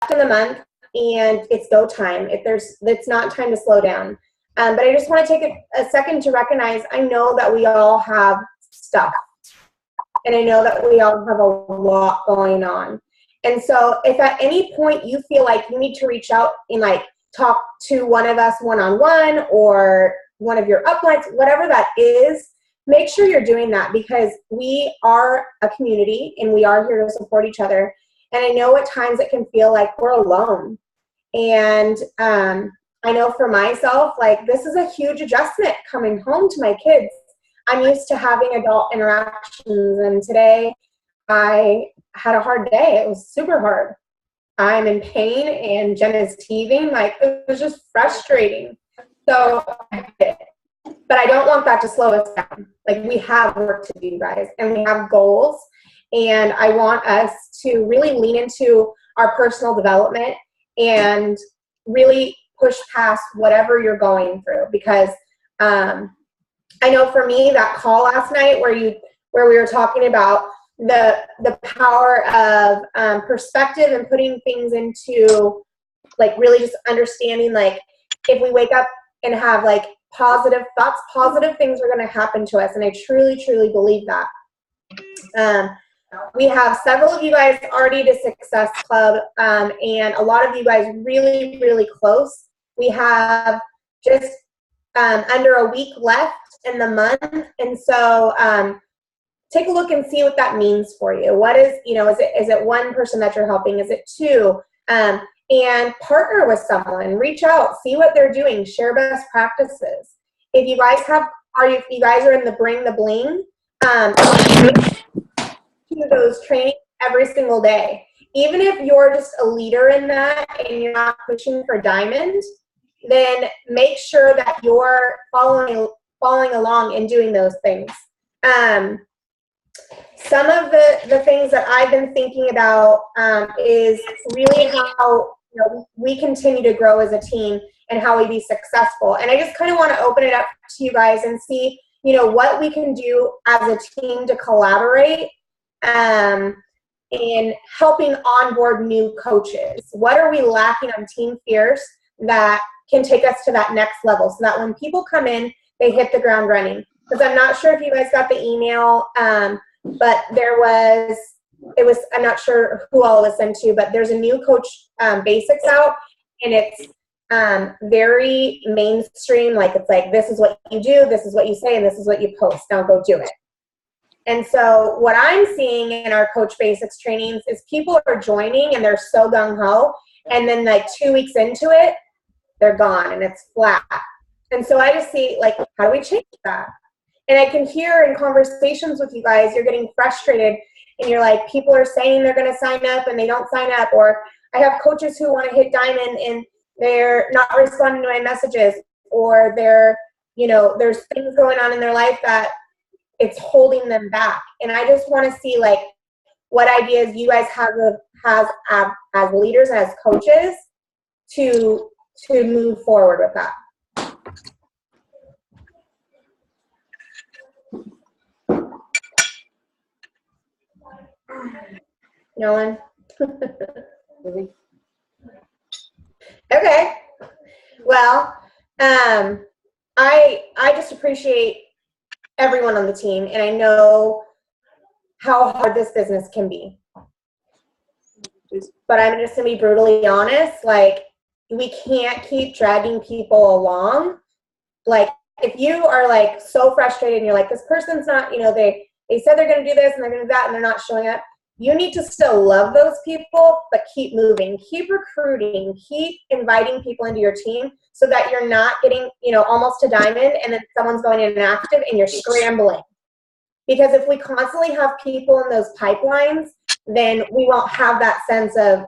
in the month, and it's go time. It's not time to slow down. But I just want to take a second to recognize, I know that we all have stuff. And I know that we all have a lot going on. And so if at any point you feel like you need to reach out and like talk to one of us one-on-one or one of your uplines, whatever that is, make sure you're doing that, because we are a community and we are here to support each other. And I know at times it can feel like we're alone. And I know for myself, like, this is a huge adjustment coming home to my kids. I'm used to having adult interactions, and today I had a hard day. It was super hard. I'm in pain and Jenna's teething. Like, it was just frustrating. So, but I don't want that to slow us down. Like, we have work to do, guys, and we have goals. And I want us to really lean into our personal development and really push past whatever you're going through. Because I know for me, that call last night where we were talking about the power of perspective and putting things into, like, really just understanding, like, if we wake up and have like positive thoughts, positive things are going to happen to us. And I truly, truly believe that. We have several of you guys already to Success Club, and a lot of you guys really, really close. We have just under a week left in the month. And so take a look and see what that means for you. What is, is it one person that you're helping? Is it two? And partner with someone, reach out, see what they're doing, share best practices. If you guys if you guys are in the Bring the Bling, do those trainings every single day. Even if you're just a leader in that and you're not pushing for diamond, then make sure that you're following along and doing those things. Some of the things that I've been thinking about is really how we continue to grow as a team and how we be successful. And I just kind of want to open it up to you guys and see, what we can do as a team to collaborate in helping onboard new coaches. What are we lacking on Team Fierce that can take us to that next level, so that when people come in, they hit the ground running? Because I'm not sure if you guys got the email, but I'm not sure who all was sent to, but there's a new Coach Basics out, and it's very mainstream. Like, it's like, this is what you do, this is what you say, and this is what you post. Now go do it. And so what I'm seeing in our Coach Basics trainings is people are joining and they're so gung-ho, and then like 2 weeks into it, they're gone and it's flat. And so I just see, like, how do we change that? And I can hear in conversations with you guys, you're getting frustrated and you're like, people are saying they're going to sign up and they don't sign up. Or I have coaches who want to hit diamond and they're not responding to my messages, or there's things going on in their life that it's holding them back. And I just want to see, like, what ideas you guys have as leaders and as coaches to move forward with that. No one? Okay. Well, I just appreciate everyone on the team, and I know how hard this business can be. But I'm just going to be brutally honest, like, we can't keep dragging people along. Like, if you are like so frustrated and you're like, this person's not, they said they're going to do this and they're going to do that and they're not showing up, you need to still love those people, but keep moving, keep recruiting, keep inviting people into your team, so that you're not getting, almost to diamond and then someone's going inactive and you're scrambling. Because if we constantly have people in those pipelines, then we won't have that sense of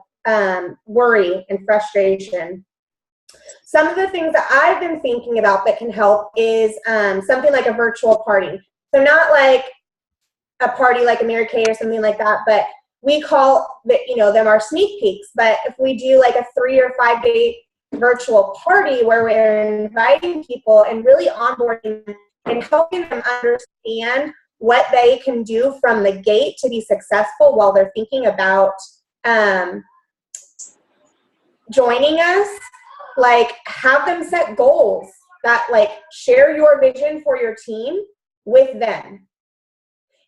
worry and frustration. Some of the things that I've been thinking about that can help is something like a virtual party. So not like a party like a Mary Kay or something like that, but we call them our sneak peeks. But if we do like a 3 or 5 day virtual party where we're inviting people and really onboarding them and helping them understand what they can do from the gate to be successful while they're thinking about joining us, like have them set goals that like share your vision for your team with them,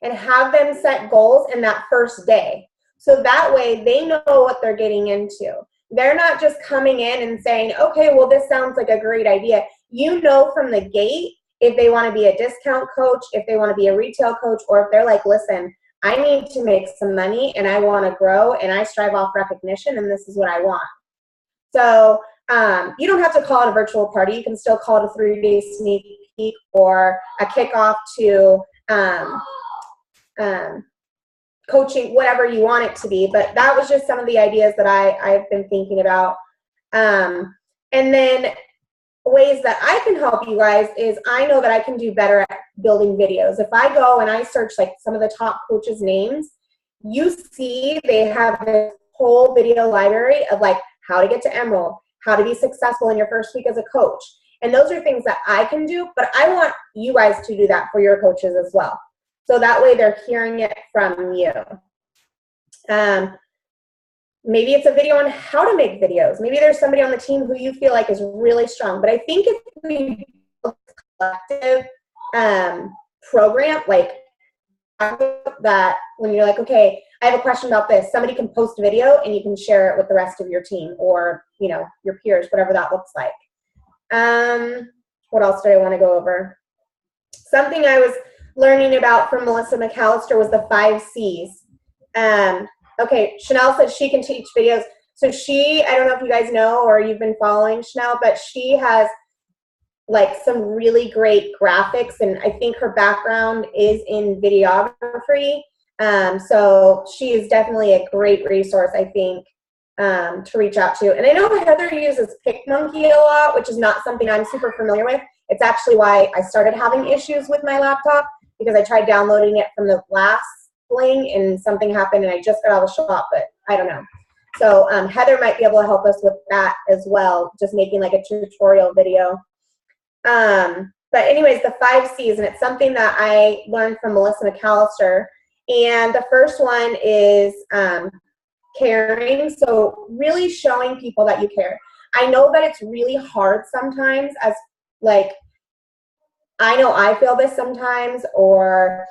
and have them set goals in that first day. So that way they know what they're getting into. They're not just coming in and saying, okay, well, this sounds like a great idea. You know from the gate if they want to be a discount coach, if they want to be a retail coach, or if they're like, listen, I need to make some money and I want to grow and I strive off recognition and this is what I want. So you don't have to call it a virtual party. You can still call it a 3-day sneak peek or a kickoff to coaching, whatever you want it to be. But that was just some of the ideas that I've been thinking about. And then ways that I can help you guys is I know that I can do better at building videos. If I go and I search like some of the top coaches' names, you see they have this whole video library of like how to get to Emerald, how to be successful in your first week as a coach. And those are things that I can do, but I want you guys to do that for your coaches as well. So that way they're hearing it from you. Maybe it's a video on how to make videos. Maybe there's somebody on the team who you feel like is really strong. But I think if we build a collective program, like that when you're like, okay, I have a question about this, somebody can post a video and you can share it with the rest of your team or, you know, your peers, whatever that looks like. What else did I want to go over? Something I was learning about from Melissa McAllister was the 5 C's. Okay, Chanel said she can teach videos. So she, I don't know if you guys know or you've been following Chanel, but she has like some really great graphics, and I think her background is in videography. So she is definitely a great resource, I think, to reach out to. And I know Heather uses PicMonkey a lot, which is not something I'm super familiar with. It's actually why I started having issues with my laptop, because I tried downloading it from the last Bling and something happened and I just got out of the shop, but I don't know. So Heather might be able to help us with that as well, just making like a tutorial video. But anyways, the 5 C's, and it's something that I learned from Melissa McAllister. And the first one is caring. So really showing people that you care. I know that it's really hard sometimes, as like, I know I feel this sometimes, or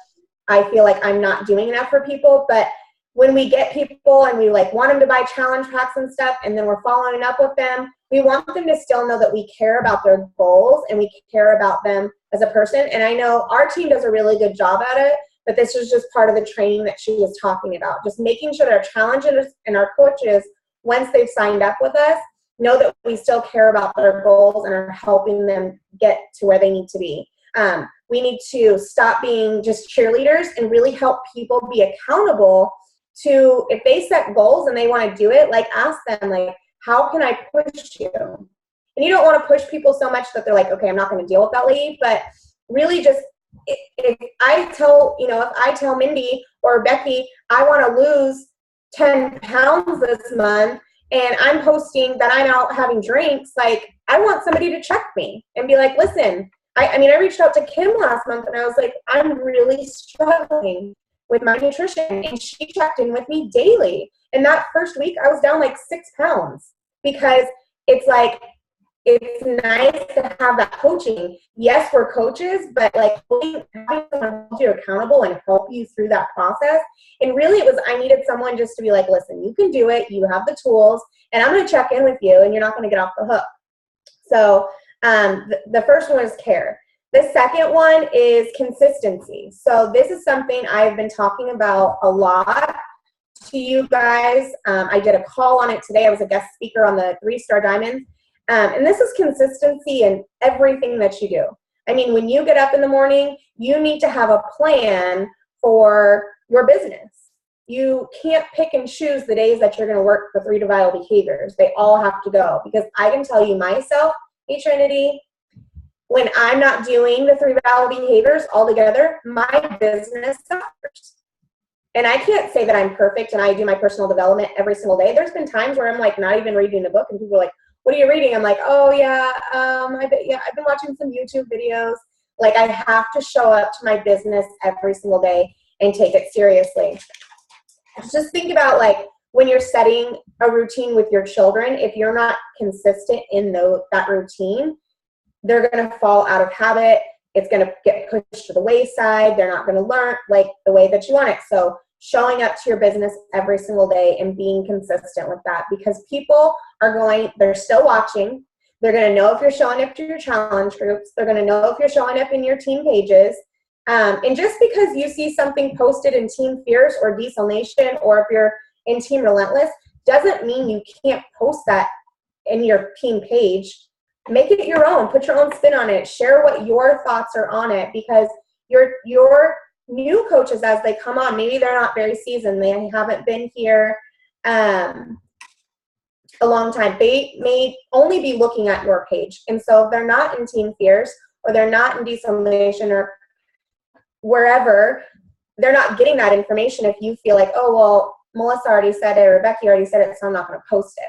I feel like I'm not doing enough for people, but when we get people and we like want them to buy challenge packs and stuff, and then we're following up with them, we want them to still know that we care about their goals and we care about them as a person. And I know our team does a really good job at it, but this is just part of the training that she was talking about. Just making sure that our challengers and our coaches, once they've signed up with us, know that we still care about their goals and are helping them get to where they need to be. We need to stop being just cheerleaders and really help people be accountable to, if they set goals and they want to do it, like ask them, like, how can I push you? And you don't want to push people so much that they're like, okay, I'm not going to deal with that lady, but really just, if I tell Mindy or Becky, I want to lose 10 pounds this month, and I'm posting that I'm out having drinks, like, I want somebody to check me and be like, listen, I reached out to Kim last month and I was like, I'm really struggling with my nutrition. And she checked in with me daily. And that first week I was down like 6 pounds, because it's like, it's nice to have that coaching. Yes, we're coaches, but like having someone hold you accountable and help you through that process. And really it was, I needed someone just to be like, listen, you can do it. You have the tools, and I'm going to check in with you, and you're not going to get off the hook. So the first one is care. The second one is consistency. So this is something I've been talking about a lot to you guys. I did a call on it today. I was a guest speaker on the 3-Star Diamonds. And this is consistency in everything that you do. I mean, when you get up in the morning, you need to have a plan for your business. You can't pick and choose the days that you're going to work the 3 Vital Behaviors. They all have to go, because I can tell you myself, hey Trinity, when I'm not doing the 3 Vital Behaviors altogether, my business suffers. And I can't say that I'm perfect and I do my personal development every single day. There's been times where I'm like not even reading the book, and people are like, what are you reading? I'm like, oh yeah, I've been watching some YouTube videos. Like, I have to show up to my business every single day and take it seriously. Just think about, like, when you're setting a routine with your children, if you're not consistent in that routine, they're going to fall out of habit. It's going to get pushed to the wayside. They're not going to learn like the way that you want it. So showing up to your business every single day and being consistent with that, because people they're still watching. They're going to know if you're showing up to your challenge groups. They're going to know if you're showing up in your team pages. And just because you see something posted in Team Fierce or Diesel Nation, or if you're in Team Relentless, doesn't mean you can't post that in your team page. Make it your own. Put your own spin on it. Share what your thoughts are on it, because your new coaches, as they come on, maybe they're not very seasoned. They haven't been here a long time. They may only be looking at your page. And so if they're not in Team Fierce, or they're not in Diesel Nation, or wherever, they're not getting that information if you feel like, oh, well, Melissa already said it, or Becky already said it, so I'm not going to post it.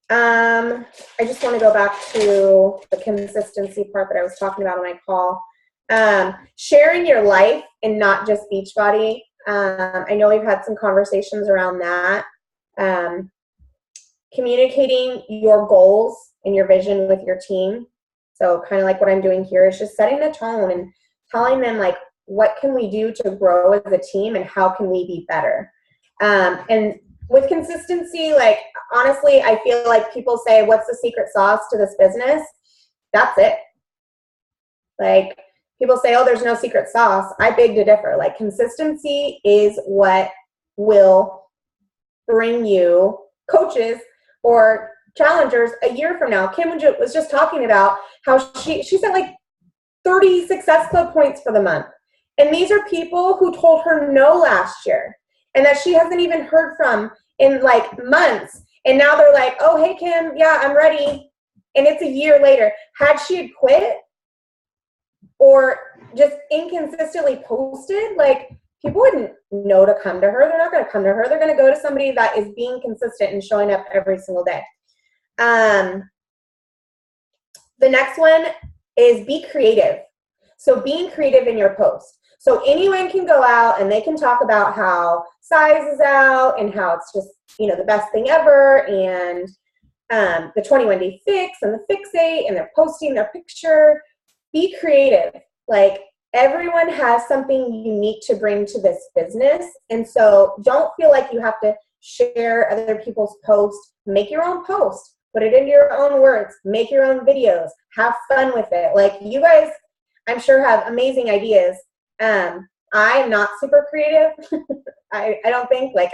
I just want to go back to the consistency part that I was talking about on my call. Sharing your life and not just Beachbody. I know we've had some conversations around that. Communicating your goals and your vision with your team. So kind of like what I'm doing here is just setting the tone and telling them, like, what can we do to grow as a team and how can we be better? And with consistency, like, honestly, I feel like people say, what's the secret sauce to this business? That's it. Like, people say, oh, there's no secret sauce. I beg to differ. Like, consistency is what will bring you coaches or challengers a year from now. Kim was just talking about how she set like 30 Success Club points for the month. And these are people who told her no last year and that she hasn't even heard from in like months. And now they're like, oh, hey, Kim, yeah, I'm ready. And it's a year later. Had she had quit or just inconsistently posted, like, people wouldn't know to come to her. They're not going to come to her. They're going to go to somebody that is being consistent and showing up every single day. The next one is be creative. So being creative in your post. So anyone can go out and they can talk about how size is out and how it's just, the best thing ever, and the 21-day fix and the fixate, and they're posting their picture. Be creative. Like, everyone has something unique to bring to this business. And so don't feel like you have to share other people's posts. Make your own post. Put it into your own words. Make your own videos. Have fun with it. Like, you guys, I'm sure, have amazing ideas. I'm not super creative. I don't think. Like,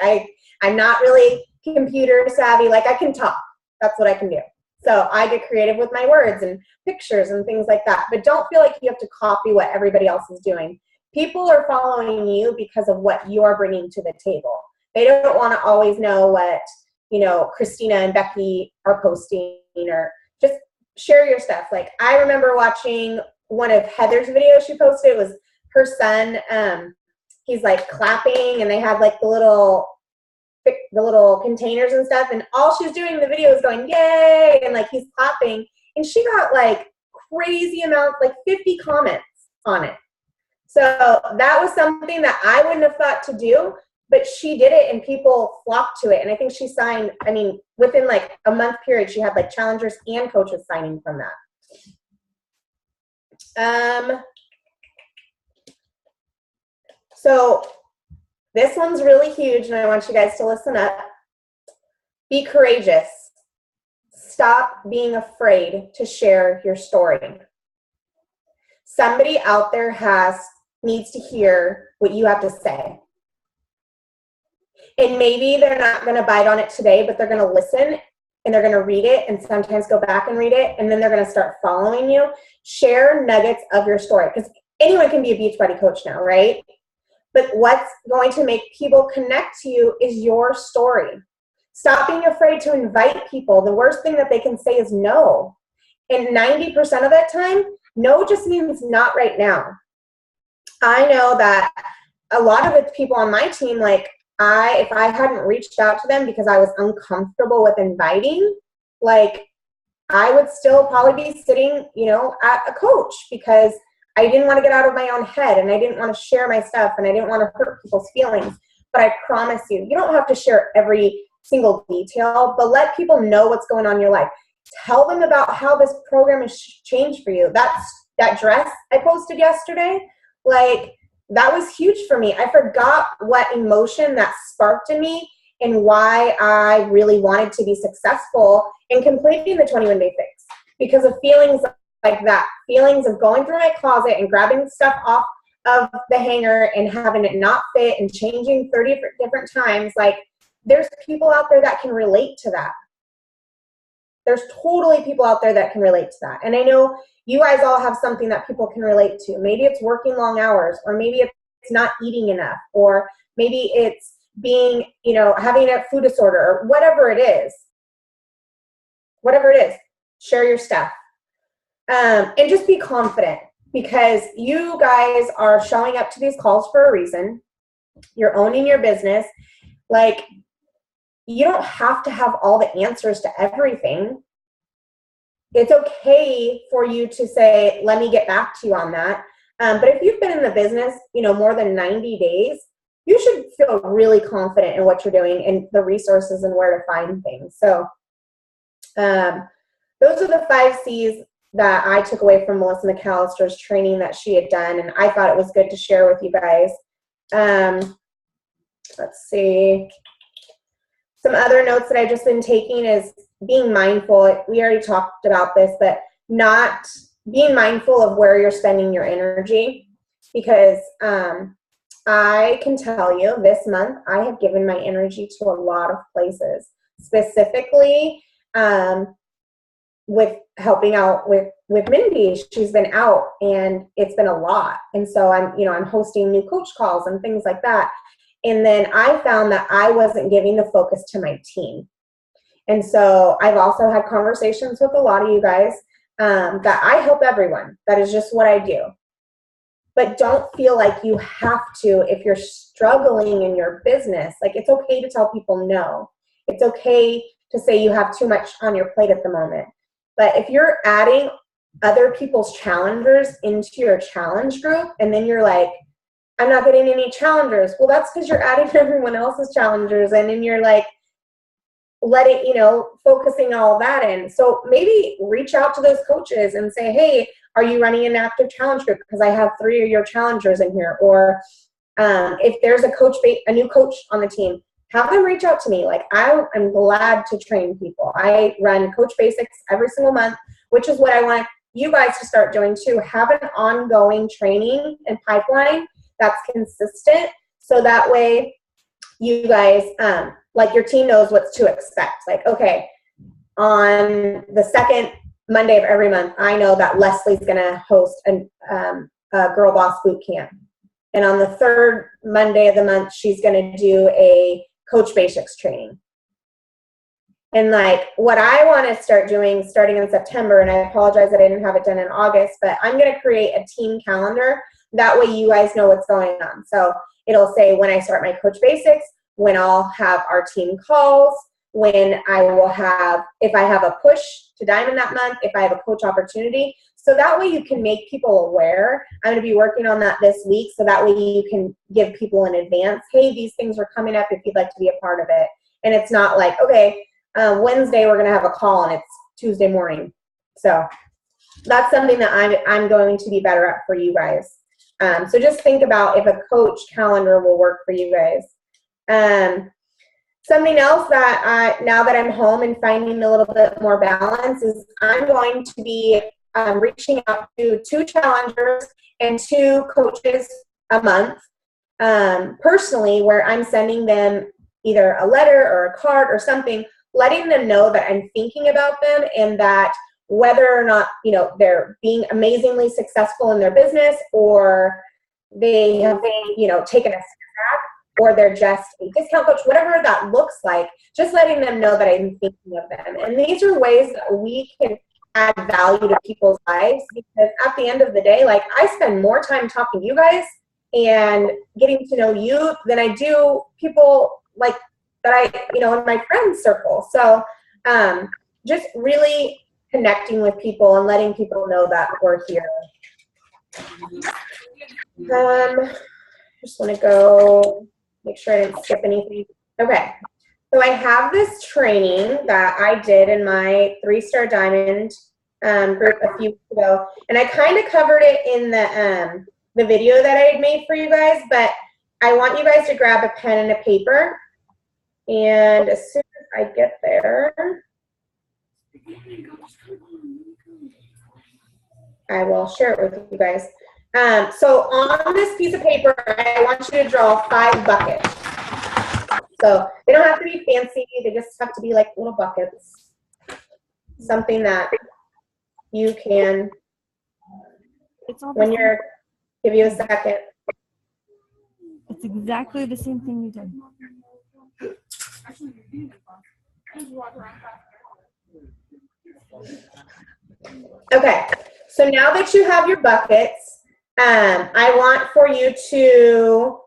I'm not really computer savvy. Like, I can talk. That's what I can do. So I get creative with my words and pictures and things like that. But don't feel like you have to copy what everybody else is doing. People are following you because of what you are bringing to the table. They don't want to always know what, Christina and Becky are posting, or just share your stuff. Like, I remember watching one of Heather's videos she posted. It was her son. He's like clapping, and they had like the little containers and stuff, and all she's doing in the video is going yay, and like he's clapping, and she got like crazy amounts, like 50 comments on it. So that was something that I wouldn't have thought to do, but she did it and people flocked to it. And I think she signed, within like a month period, she had like challengers and coaches signing from that. So this one's really huge, and I want you guys to listen up. Be courageous. Stop being afraid to share your story. Somebody out there needs to hear what you have to say. And maybe they're not going to bite on it today, but they're going to listen, and they're going to read it, and sometimes go back and read it, and then they're going to start following you. Share nuggets of your story, because anyone can be a Beachbody coach now, right? But what's going to make people connect to you is your story. Stop being afraid to invite people. The worst thing that they can say is no. And 90% of that time, no just means not right now. I know that a lot of the people on my team, like, if I hadn't reached out to them because I was uncomfortable with inviting, like, I would still probably be sitting, at a coach, because I didn't want to get out of my own head, and I didn't want to share my stuff, and I didn't want to hurt people's feelings. but I promise you, you don't have to share every single detail, but let people know what's going on in your life. Tell them about how this program has changed for you. That dress I posted yesterday, like, that was huge for me. I forgot what emotion that sparked in me and why I really wanted to be successful in completing the 21-day fix, because of feelings like that, feelings of going through my closet and grabbing stuff off of the hanger and having it not fit and changing 30 different times. Like, there's people out there that can relate to that. There's totally people out there that can relate to that. And I know you guys all have something that people can relate to. Maybe it's working long hours, or maybe it's not eating enough, or maybe it's being, having a food disorder, or whatever it is. Whatever it is, share your stuff. And just be confident, because you guys are showing up to these calls for a reason. You're owning your business. Like, you don't have to have all the answers to everything. It's okay for you to say, let me get back to you on that. But if you've been in the business, more than 90 days, you should feel really confident in what you're doing and the resources and where to find things. So those are the 5 C's that I took away from Melissa McAllister's training that she had done, and I thought it was good to share with you guys. Let's see. Some other notes that I've just been taking is being mindful. We already talked about this, but not being mindful of where you're spending your energy, because I can tell you this month I have given my energy to a lot of places, specifically with helping out with Mindy. She's been out and it's been a lot. And so I'm hosting new coach calls and things like that. And then I found that I wasn't giving the focus to my team. And so I've also had conversations with a lot of you guys that I help everyone. That is just what I do. But don't feel like you have to, if you're struggling in your business. Like, it's okay to tell people no. It's okay to say you have too much on your plate at the moment. But if you're adding other people's challengers into your challenge group, and then you're like, I'm not getting any challengers. Well, that's because you're adding everyone else's challengers, and then you're like, focusing all that in. So maybe reach out to those coaches and say, hey, are you running an active challenge group? Because I have 3 of your challengers in here. Or if there's a new coach on the team, have them reach out to me. Like, I'm glad to train people. I run Coach Basics every single month, which is what I want you guys to start doing too. Have an ongoing training and pipeline that's consistent, so that way you guys, your team knows what to expect. Like, okay, on the second Monday of every month, I know that Leslie's going to host a Girl Boss Boot Camp. And on the third Monday of the month, she's going to do a Coach Basics training. And what I want to start doing starting in September, and I apologize that I didn't have it done in August, but I'm going to create a team calendar. That way you guys know what's going on. So it'll say when I start my Coach Basics, when I'll have our team calls, when I will have, if I have a push to Diamond that month, if I have a coach opportunity. So that way you can make people aware. I'm going to be working on that this week, so that way you can give people in advance, hey, these things are coming up if you'd like to be a part of it. And it's not like, okay, Wednesday we're going to have a call and it's Tuesday morning. So that's something that I'm going to be better at for you guys. So just think about if a coach calendar will work for you guys. Something else that now that I'm home and finding a little bit more balance is I'm going to be reaching out to 2 challengers and 2 coaches a month personally, where I'm sending them either a letter or a card or something, letting them know that I'm thinking about them, and that whether or not they're being amazingly successful in their business, or they have taken a step back, or they're just a discount coach, whatever that looks like, just letting them know that I'm thinking of them. And these are ways that we can add value to people's lives, because at the end of the day, I spend more time talking to you guys and getting to know you than I do people that I, in my friends circle. So just really connecting with people and letting people know that we're here. Just want to go. Make sure I didn't skip anything. Okay. So I have this training that I did in my 3-Star Diamond group a few weeks ago, and I kind of covered it in the video that I had made for you guys, but I want you guys to grab a pen and a paper, and as soon as I get there, I will share it with you guys. So on this piece of paper, I want you to draw 5 buckets. So they don't have to be fancy, they just have to be like little buckets. Something that you can, when you're, give you a second. It's exactly the same thing you did. Okay, so now that you have your buckets, I want for you to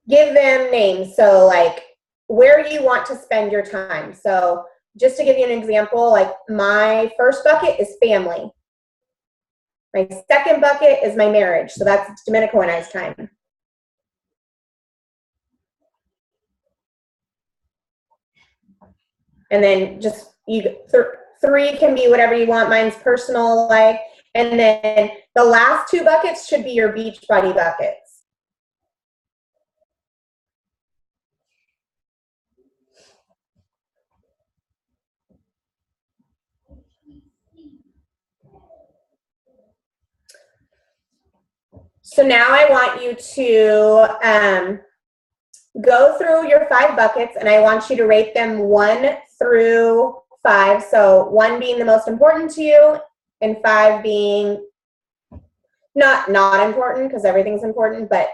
give them names. So like where you want to spend your time. So just to give you an example, like my first bucket is family. My second bucket is my marriage. So that's Domenico and I's time. And then just you 3 can be whatever you want. Mine's personal life. And then the last 2 buckets should be your Beachbody buckets. So now I want you to go through your 5 buckets, and I want you to rate them 1 through 5. So 1 being the most important to you, and 5 being not important, because everything's important, but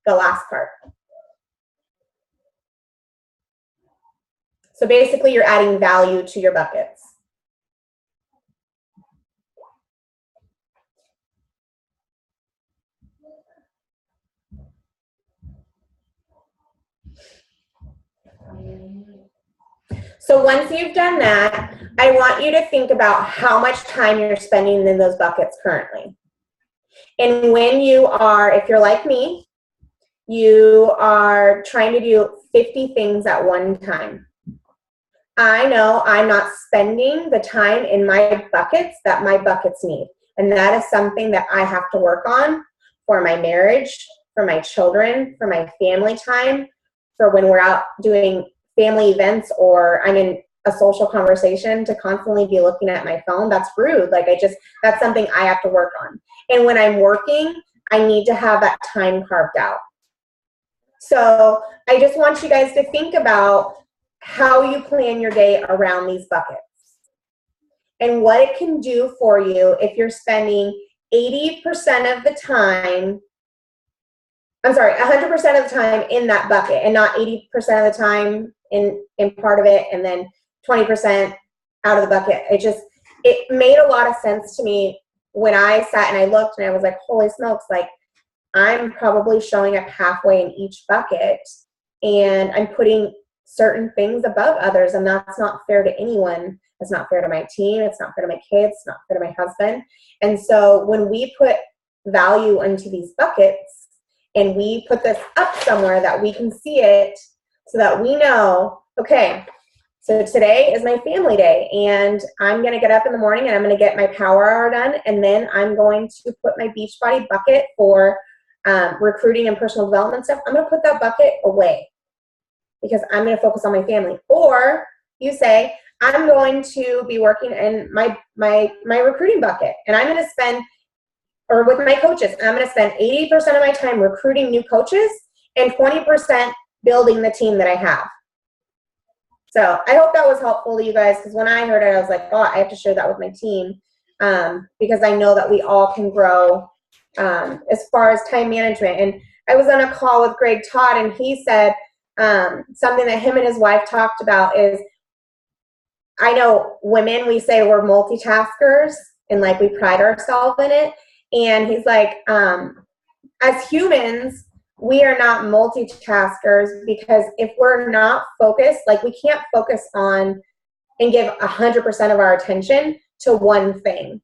the last part. So basically you're adding value to your buckets. So once you've done that, I want you to think about how much time you're spending in those buckets currently. And when you are, if you're like me, you are trying to do 50 things at one time. I know I'm not spending the time in my buckets that my buckets need. And that is something that I have to work on for my marriage, for my children, for my family time, for when we're out doing family events or I'm in a social conversation, to constantly be looking at my phone. That's rude. Like that's something I have to work on. And when I'm working, I need to have that time carved out. So I just want you guys to think about how you plan your day around these buckets and what it can do for you if you're spending 80% of the time, 100% of the time in that bucket and not 80% of the time in part of it and then 20% out of the bucket. It made a lot of sense to me when I sat and I looked and I was like, holy smokes, like I'm probably showing up halfway in each bucket and I'm putting certain things above others, and that's not fair to anyone. It's not fair to my team. It's not fair to my kids. It's not fair to my husband. And so when we put value into these buckets and we put this up somewhere that we can see it so that we know, okay, so today is my family day and I'm going to get up in the morning and I'm going to get my power hour done, and then I'm going to put my Beachbody bucket for recruiting and personal development stuff. I'm going to put that bucket away because I'm going to focus on my family. Or you say, I'm going to be working in my recruiting bucket, and I'm going to spend, or with my coaches, I'm going to spend 80% of my time recruiting new coaches and 20% building the team that I have. So I hope that was helpful to you guys, because when I heard it, I was like, oh, I have to share that with my team, because I know that we all can grow as far as time management. And I was on a call with Greg Todd, and he said something that him and his wife talked about is, I know women, we say we're multitaskers and like we pride ourselves in it. And he's like, as humans, we are not multitaskers, because if we're not focused, like we can't focus on and give 100% of our attention to one thing.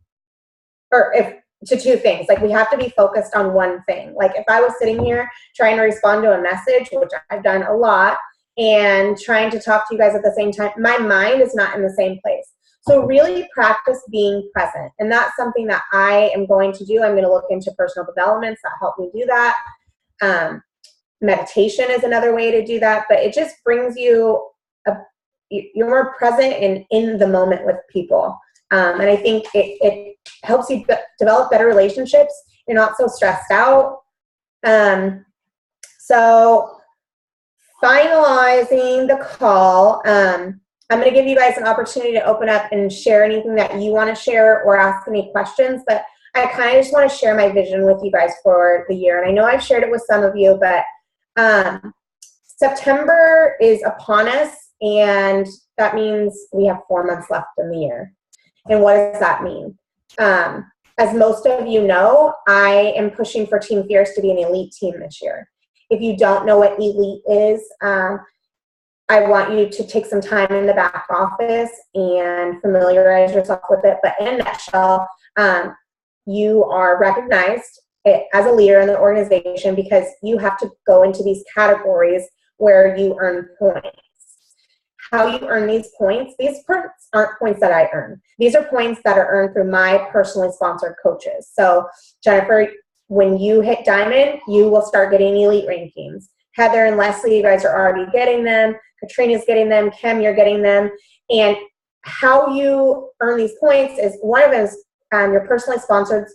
Or if to two things. Like, we have to be focused on one thing. Like, if I was sitting here trying to respond to a message, which I've done a lot, and trying to talk to you guys at the same time, my mind is not in the same place. So really practice being present. And that's something that I am going to do. I'm going to look into personal developments that help me do that. Meditation is another way to do that, but it just brings you, you're more present and in the moment with people. And I think it helps you develop better relationships. You're not so stressed out. So finalizing the call, I'm going to give you guys an opportunity to open up and share anything that you want to share or ask any questions, but I kind of just want to share my vision with you guys for the year. And I know I've shared it with some of you, but September is upon us, and that means we have 4 months left in the year. And what does that mean? As most of you know, I am pushing for Team Fierce to be an elite team this year. If you don't know what elite is, I want you to take some time in the back office and familiarize yourself with it. But in a nutshell, you are recognized as a leader in the organization because you have to go into these categories where you earn points. How you earn these points aren't points that I earn. These are points that are earned through my personally sponsored coaches. So Jennifer, when you hit diamond, you will start getting elite rankings. Heather and Leslie, you guys are already getting them. Katrina's getting them. Kim, you're getting them. And how you earn these points is one of them is your personally sponsored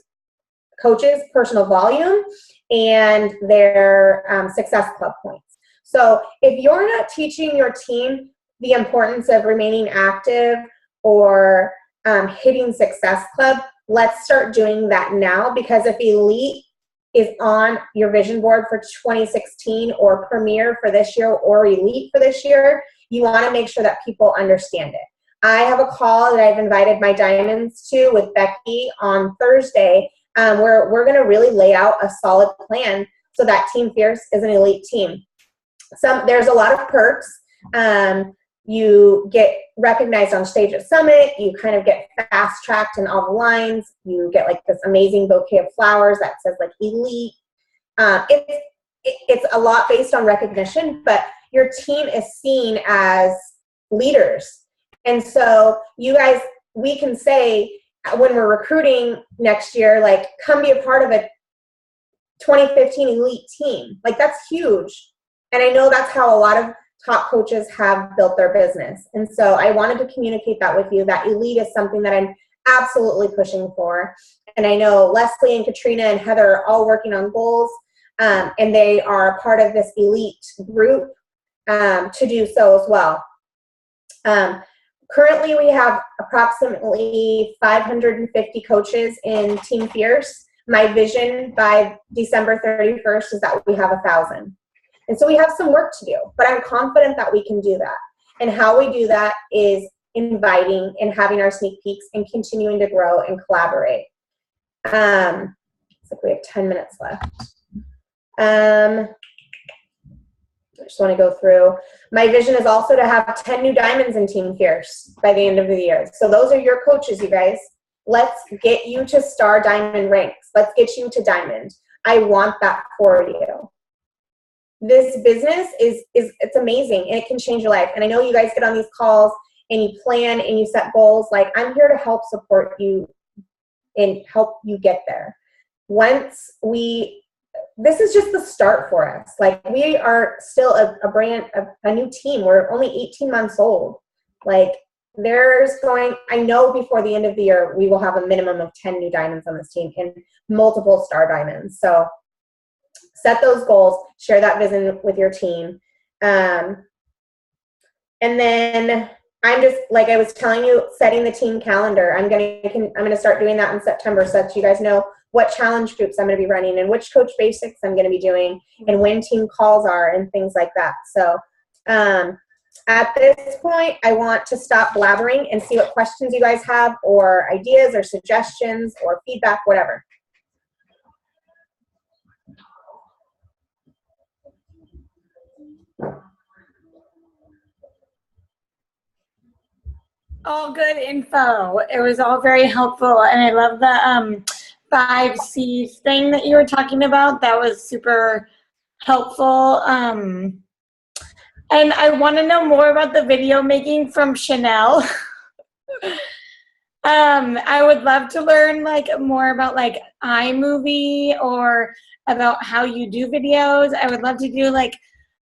coaches' personal volume and their Success Club points. So if you're not teaching your team the importance of remaining active or hitting Success Club, let's start doing that now, because if elite is on your vision board for 2016 or premier for this year or elite for this year, you want to make sure that people understand it. I have a call that I've invited my diamonds to with Becky on Thursday, where we're going to really lay out a solid plan so that Team Fierce is an elite team. There's a lot of perks. You get recognized on stage at Summit. You kind of get fast-tracked in all the lines. You get like this amazing bouquet of flowers that says like elite. It's a lot based on recognition, but your team is seen as leaders. And so you guys, we can say when we're recruiting next year, like, come be a part of a 2015 elite team. Like, that's huge. And I know that's how a lot of top coaches have built their business. And so I wanted to communicate that with you, that elite is something that I'm absolutely pushing for. And I know Leslie and Katrina and Heather are all working on goals, and they are a part of this elite group to do so as well. Currently, we have approximately 550 coaches in Team Fierce. My vision by December 31st is that we have 1,000. And so we have some work to do, but I'm confident that we can do that. And how we do that is inviting and having our sneak peeks and continuing to grow and collaborate. Looks like we have 10 minutes left. I just want to go through. My vision is also to have 10 new diamonds in Team Fierce by the end of the year. So those are your coaches, you guys. Let's get you to star diamond ranks. Let's get you to diamond. I want that for you. This business it's amazing, and it can change your life. And I know you guys get on these calls and you plan and you set goals. Like, I'm here to help support you and help you get there. This is just the start for us. Like, we are still a new team. We're only 18 months old. Like, I know before the end of the year, we will have a minimum of 10 new diamonds on this team and multiple star diamonds. So set those goals, share that vision with your team. And then I'm just, like I was telling you, setting the team calendar. I'm gonna start doing that in September, so that you guys know what challenge groups I'm gonna be running and which coach basics I'm gonna be doing and when team calls are and things like that. So at this point, I want to stop blabbering and see what questions you guys have, or ideas or suggestions or feedback, whatever. All good info. It was all very helpful, and I love the five C's thing that you were talking about. That was super helpful. And I want to know more about the video making from Chanel. I would love to learn like more about like iMovie or about how you do videos. I would love to do like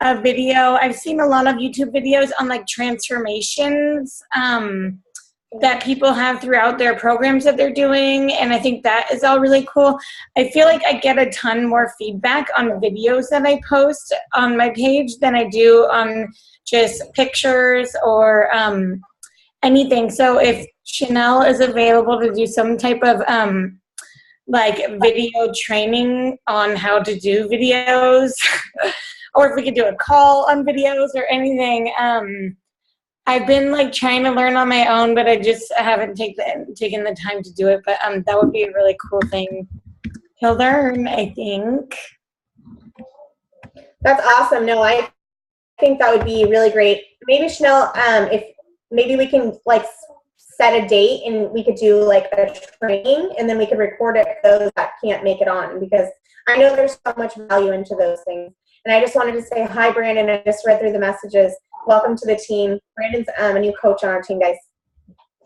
a video. I've seen a lot of YouTube videos on like transformations that people have throughout their programs that they're doing, and I think that is all really cool. I feel like I get a ton more feedback on videos that I post on my page than I do on just pictures or anything. So if Chanel is available to do some type of like video training on how to do videos, or if we could do a call on videos or anything. I've been like trying to learn on my own, but I just haven't taken the time to do it. But that would be a really cool thing to learn, I think. That's awesome. No, I think that would be really great. Maybe Chanel, if maybe we can like set a date and we could do like a training, and then we could record it for those that can't make it on, because I know there's so much value into those things. And I just wanted to say hi, Brandon. I just read through the messages. Welcome to the team. Brandon's a new coach on our team, guys.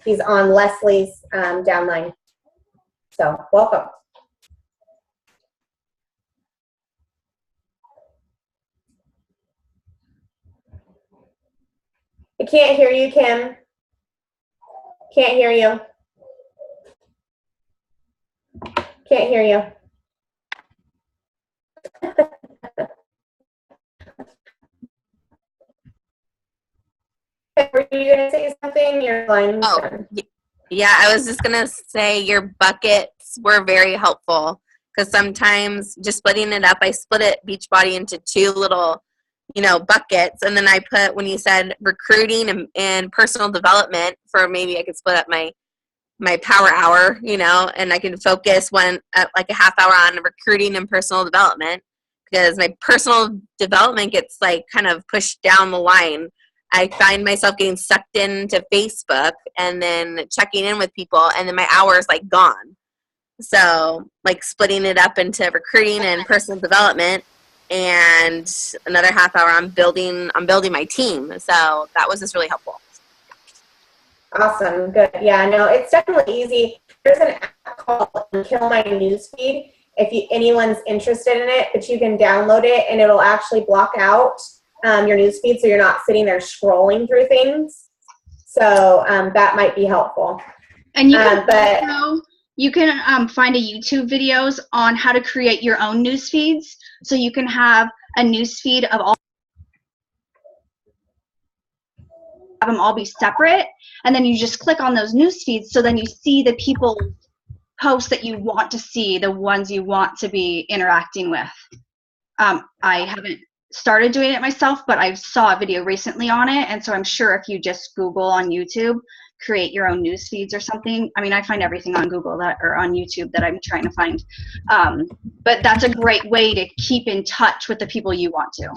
He's on Leslie's downline. So welcome. I can't hear you, Kim. Can't hear you. Can't hear you. Were you going to say something? Your line was done. Yeah, I was just going to say your buckets were very helpful, because sometimes just splitting it up, I split it Beachbody into two little, buckets. And then I put, when you said recruiting and personal development, for maybe I could split up my power hour, and I can focus like a half hour on recruiting and personal development, because my personal development gets like kind of pushed down the line. I find myself getting sucked into Facebook and then checking in with people, and then my hour is like gone. So like splitting it up into recruiting and personal development, and another half hour I'm building my team. So that was just really helpful. Awesome. Good. Yeah, no, it's definitely easy. There's an app called Kill My Newsfeed if anyone's interested in it, but you can download it and it'll actually block out your newsfeed, so you're not sitting there scrolling through things. So that might be helpful. And you can find a YouTube videos on how to create your own news feeds. So you can have a news feed of all, have them all be separate, and then you just click on those news feeds, so then you see the people posts that you want to see, the ones you want to be interacting with. I haven't started doing it myself, but I saw a video recently on it, and so I'm sure if you just Google on YouTube, create your own news feeds or something. I mean, I find everything on Google or on YouTube that I'm trying to find. But that's a great way to keep in touch with the people you want to.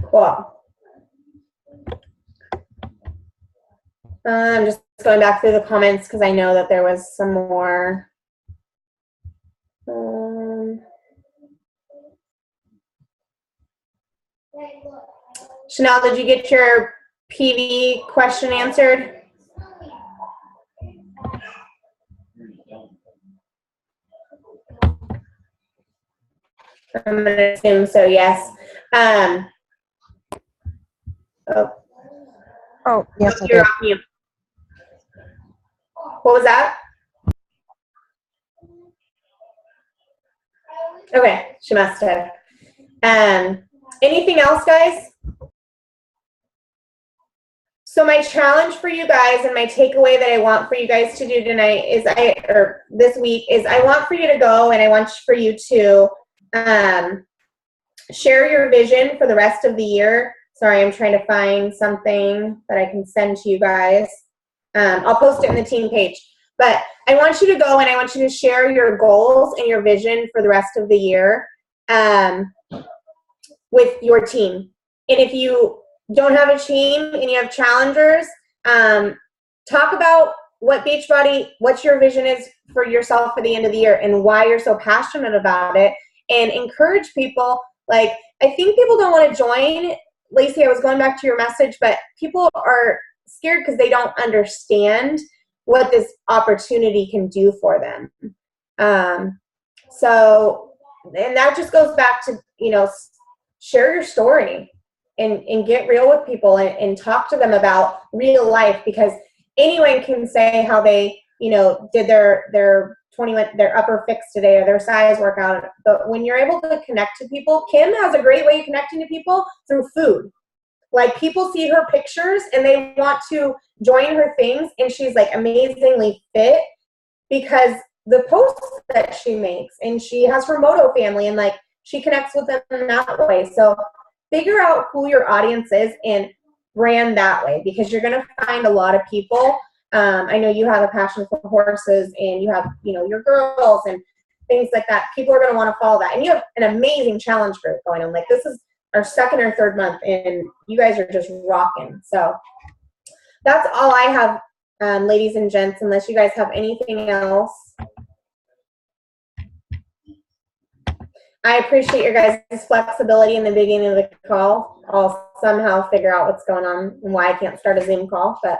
Cool. I'm just going back through the comments because I know that there was some more. Chanel, did you get your PV question answered? I'm going to assume so, yes. Oh, yes, I you're did. off mute. What was that? Okay, she must have. Anything else, guys? So my challenge for you guys and my takeaway that I want for you guys to do tonight is this week is I want for you to go and I want for you to share your vision for the rest of the year. Sorry, I'm trying to find something that I can send to you guys. I'll post it in the team page. But I want you to go and I want you to share your goals and your vision for the rest of the year with your team. And if you don't have a team and you have challengers, talk about what Beachbody, what your vision is for yourself for the end of the year and why you're so passionate about it, and encourage people. Like, I think people don't want to join. Lacey, I was going back to your message, but people are scared because they don't understand what this opportunity can do for them. So, and that just goes back to, share your story and get real with people and talk to them about real life, because anyone can say how they, did their upper fix today or their size workout. But when you're able to connect to people, Kim has a great way of connecting to people through food. Like, people see her pictures and they want to join her things, and she's like amazingly fit because the posts that she makes, and she has her moto family, and like she connects with them in that way. So figure out who your audience is and brand that way, because you're going to find a lot of people. I know you have a passion for horses, and you have, your girls and things like that. People are going to want to follow that. And you have an amazing challenge group going on. Like, this is our second or third month, and you guys are just rocking. So that's all I have, ladies and gents, unless you guys have anything else. I appreciate your guys' flexibility in the beginning of the call. I'll somehow figure out what's going on and why I can't start a Zoom call, but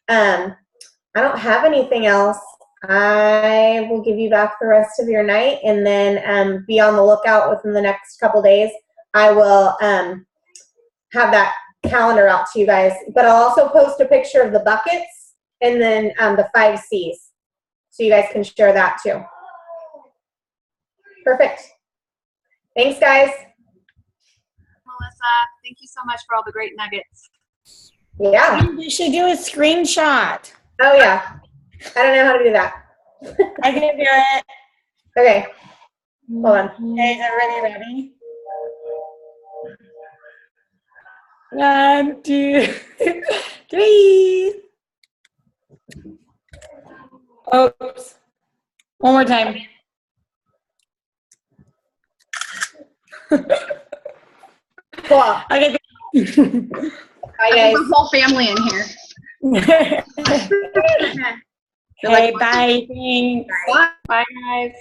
I don't have anything else. I will give you back the rest of your night, and then be on the lookout within the next couple days. I will have that calendar out to you guys, but I'll also post a picture of the buckets and then the 5 C's, so you guys can share that too. Perfect. Thanks, guys. Melissa, thank you so much for all the great nuggets. Yeah. You should do a screenshot. Oh, yeah. I don't know how to do that. I can do it. Okay. Hold on. Okay, is everybody ready? 1, 2, 3. Oops. One more time. Cool. Okay. Bye, guys. There's a whole family in here. Okay, bye. Thanks. Bye, guys.